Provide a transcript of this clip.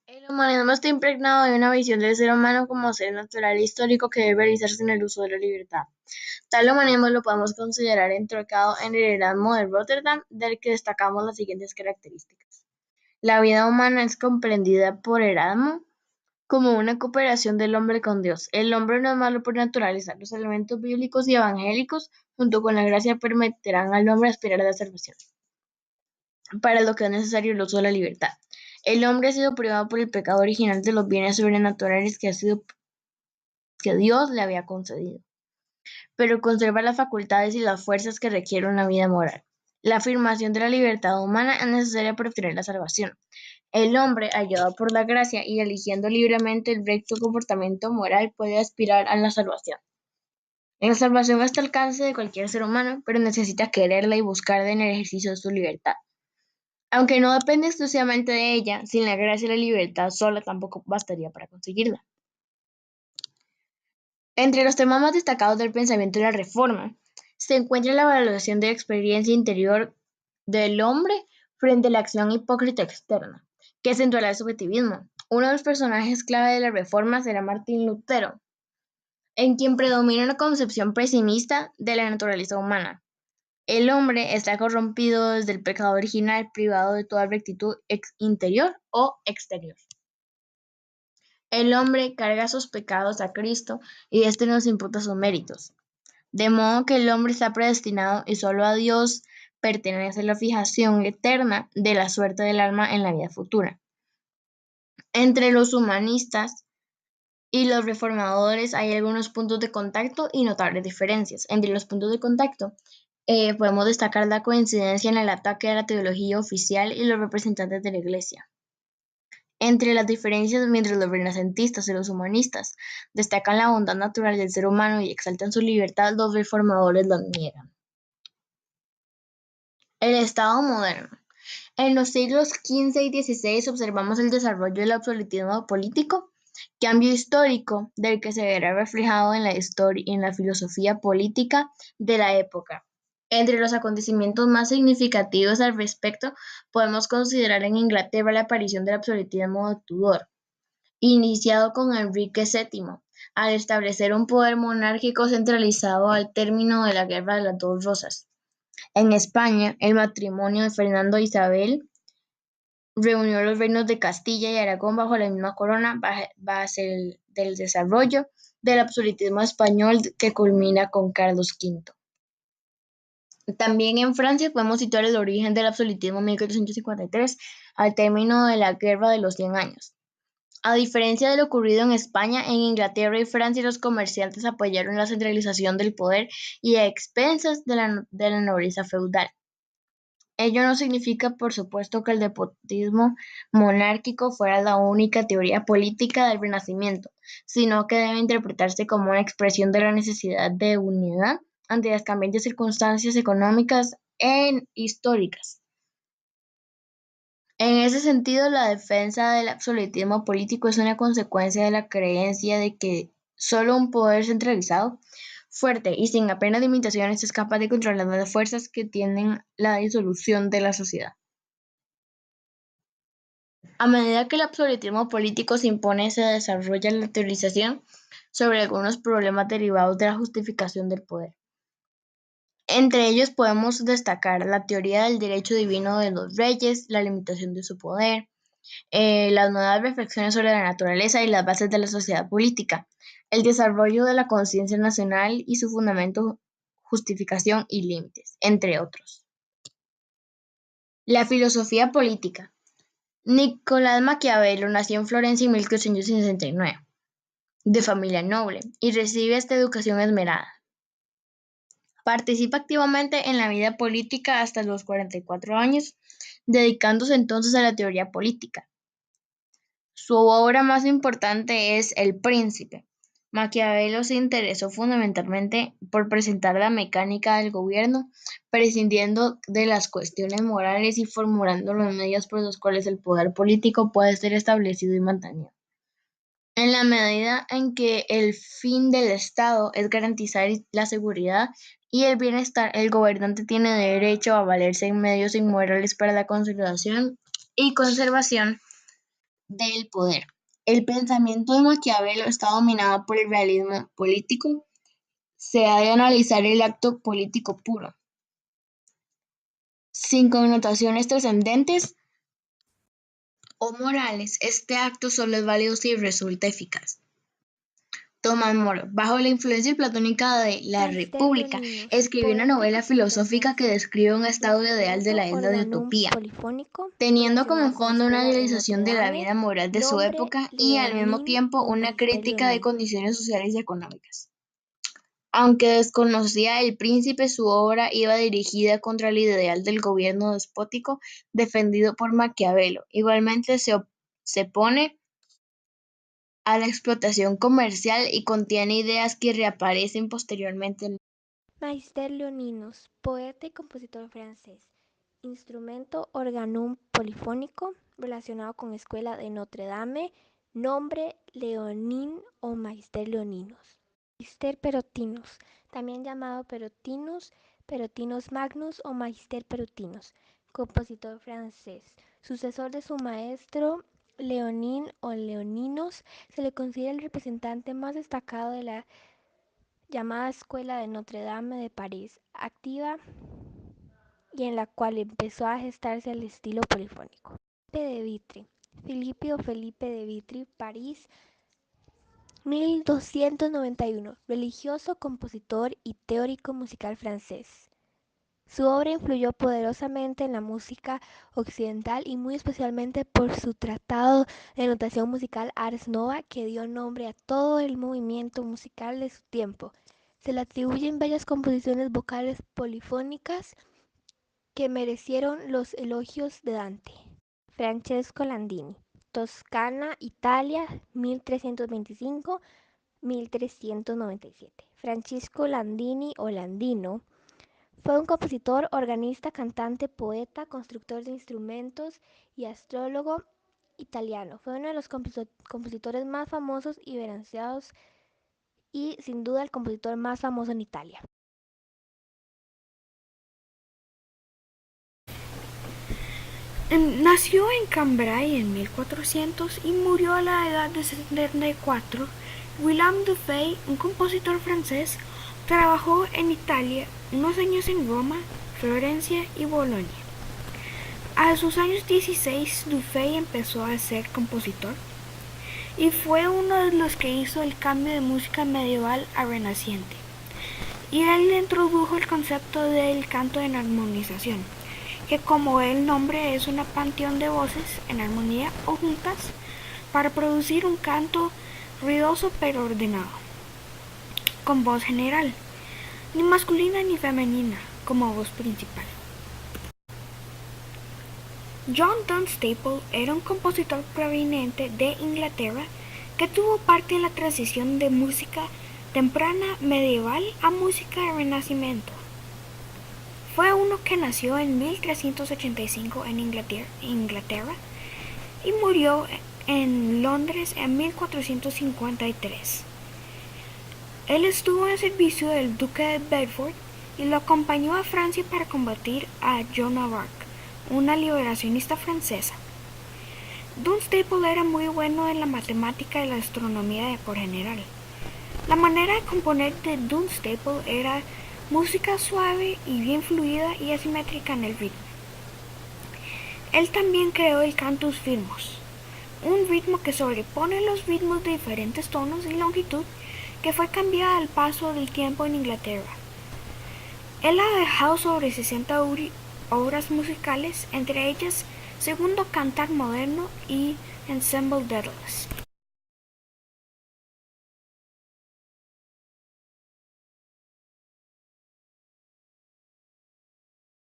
El humanismo está impregnado de una visión del ser humano como ser natural e histórico que debe realizarse en el uso de la libertad. Tal humanismo lo podemos considerar entroncado en el Erasmo de Rotterdam, del que destacamos las siguientes características. La vida humana es comprendida por Erasmo como una cooperación del hombre con Dios. El hombre no es malo por naturaleza. Los elementos bíblicos y evangélicos, junto con la gracia, permitirán al hombre aspirar a la salvación, para lo que es necesario el uso de la libertad. El hombre ha sido privado por el pecado original de los bienes sobrenaturales que Dios le había concedido, pero conserva las facultades y las fuerzas que requiere una vida moral. La afirmación de la libertad humana es necesaria para obtener la salvación. El hombre, ayudado por la gracia y eligiendo libremente el recto comportamiento moral, puede aspirar a la salvación. La salvación está al alcance de cualquier ser humano, pero necesita quererla y buscarla en el ejercicio de su libertad. Aunque no depende exclusivamente de ella, sin la gracia y la libertad sola tampoco bastaría para conseguirla. Entre los temas más destacados del pensamiento de la Reforma se encuentra la valoración de la experiencia interior del hombre frente a la acción hipócrita externa, que acentuará el subjetivismo. Uno de los personajes clave de la Reforma será Martín Lutero, en quien predomina una concepción pesimista de la naturaleza humana. El hombre está corrompido desde el pecado original, privado de toda rectitud interior o exterior. El hombre carga sus pecados a Cristo y éste nos imputa sus méritos. De modo que el hombre está predestinado y solo a Dios pertenece la fijación eterna de la suerte del alma en la vida futura. Entre los humanistas y los reformadores hay algunos puntos de contacto y notables diferencias. Entre los puntos de contacto podemos destacar la coincidencia en el ataque a la teología oficial y los representantes de la Iglesia. Entre las diferencias, mientras los renacentistas y los humanistas destacan la bondad natural del ser humano y exaltan su libertad, los reformadores la niegan. El Estado moderno. En los siglos XV y XVI observamos el desarrollo del absolutismo político, cambio histórico del que se verá reflejado en la filosofía política de la época. Entre los acontecimientos más significativos al respecto, podemos considerar en Inglaterra la aparición del absolutismo de Tudor, iniciado con Enrique VII, al establecer un poder monárquico centralizado al término de la Guerra de las Dos Rosas. En España, el matrimonio de Fernando e Isabel reunió los reinos de Castilla y Aragón bajo la misma corona, base del desarrollo del absolutismo español que culmina con Carlos V. También en Francia podemos situar el origen del absolutismo en 1453, al término de la Guerra de los 100 años. A diferencia de lo ocurrido en España, en Inglaterra y Francia los comerciantes apoyaron la centralización del poder y a expensas de la nobleza feudal. Ello no significa, por supuesto, que el despotismo monárquico fuera la única teoría política del Renacimiento, sino que debe interpretarse como una expresión de la necesidad de unidad ante las cambiantes circunstancias económicas e históricas. En ese sentido, la defensa del absolutismo político es una consecuencia de la creencia de que solo un poder centralizado, fuerte y sin apenas limitaciones es capaz de controlar las fuerzas que tienden la disolución de la sociedad. A medida que el absolutismo político se impone, se desarrolla la teorización sobre algunos problemas derivados de la justificación del poder. Entre ellos podemos destacar la teoría del derecho divino de los reyes, la limitación de su poder, las nuevas reflexiones sobre la naturaleza y las bases de la sociedad política, el desarrollo de la conciencia nacional y su fundamento, justificación y límites, entre otros. La filosofía política. Nicolás Maquiavelo nació en Florencia en 1869, de familia noble, y recibe esta educación esmerada. Participa activamente en la vida política hasta los 44 años, dedicándose entonces a la teoría política. Su obra más importante es El Príncipe. Maquiavelo se interesó fundamentalmente por presentar la mecánica del gobierno, prescindiendo de las cuestiones morales y formulando los medios por los cuales el poder político puede ser establecido y mantenido. En la medida en que el fin del Estado es garantizar la seguridad y el bienestar, el gobernante tiene derecho a valerse en medios inmorales para la consolidación y conservación del poder. El pensamiento de Maquiavelo está dominado por el realismo político. Se ha de analizar el acto político puro, sin connotaciones trascendentes o morales. Este acto solo es válido si resulta eficaz. Tomás Moro, bajo la influencia platónica de La Maister República, Leoninos, escribió una poeta y novela compositor filosófica que francés. describe un estado ideal de Instrumento la isla de organum utopía, polifónico, teniendo como relacionado con fondo una Escuela de Notre idealización de la Dame. vida moral de su Nombre época y al mismo Leonin tiempo o una Maister crítica de Leonin. condiciones sociales y económicas. Aunque desconocía El Príncipe, su obra iba dirigida contra el ideal del gobierno despótico defendido por Maquiavelo. Igualmente se pone a la explotación comercial y contiene ideas que reaparecen posteriormente en Maister Leoninos, poeta y compositor francés. Instrumento organum polifónico, relacionado con Escuela de Notre Dame. Nombre Leonin o Maister Leoninos. Maister Perotinus, también llamado Perotinus, Perotinus Magnus o Maister Perotinus, compositor francés. Sucesor de su maestro Leonin o Leoninos, se le considera el representante más destacado de la llamada Escuela de Notre Dame de París, activa y en la cual empezó a gestarse el estilo polifónico. Felipe de Vitry, Filipe o Felipe de Vitry, París, 1291, religioso, compositor y teórico musical francés. Su obra influyó poderosamente en la música occidental y muy especialmente por su tratado de notación musical Ars Nova, que dio nombre a todo el movimiento musical de su tiempo. Se le atribuyen bellas composiciones vocales polifónicas que merecieron los elogios de Dante. Francesco Landini, Toscana, Italia, 1325-1397. Francisco Landini o Landino fue un compositor, organista, cantante, poeta, constructor de instrumentos y astrólogo italiano. Fue uno de los compositores más famosos y venerciados y sin duda el compositor más famoso en Italia. Nació en Cambrai en 1400 y murió a la edad de 74. Willem Dufay, un compositor francés, trabajó en Italia, unos años en Roma, Florencia y Bolonia. A sus años 16, Dufay empezó a ser compositor y fue uno de los que hizo el cambio de música medieval a renaciente. Y él introdujo el concepto del canto en armonización, que como el nombre es una panteón de voces en armonía o juntas para producir un canto ruidoso pero ordenado, con voz general, ni masculina ni femenina como voz principal. John Dunstable era un compositor proveniente de Inglaterra que tuvo parte en la transición de música temprana medieval a música de renacimiento. Fue uno que nació en 1385 en Inglaterra y murió en Londres en 1453. Él estuvo en servicio del duque de Bedford y lo acompañó a Francia para combatir a Joan of Arc, una liberacionista francesa. Dunstable era muy bueno en la matemática y la astronomía por general. La manera de componer de Dunstable era música suave y bien fluida y asimétrica en el ritmo. Él también creó el cantus firmus, un ritmo que sobrepone los ritmos de diferentes tonos y longitud que fue cambiada al paso del tiempo en Inglaterra. Él ha dejado sobre 60 obras musicales, entre ellas Segundo Cantar Moderno y Ensemble Daedalus.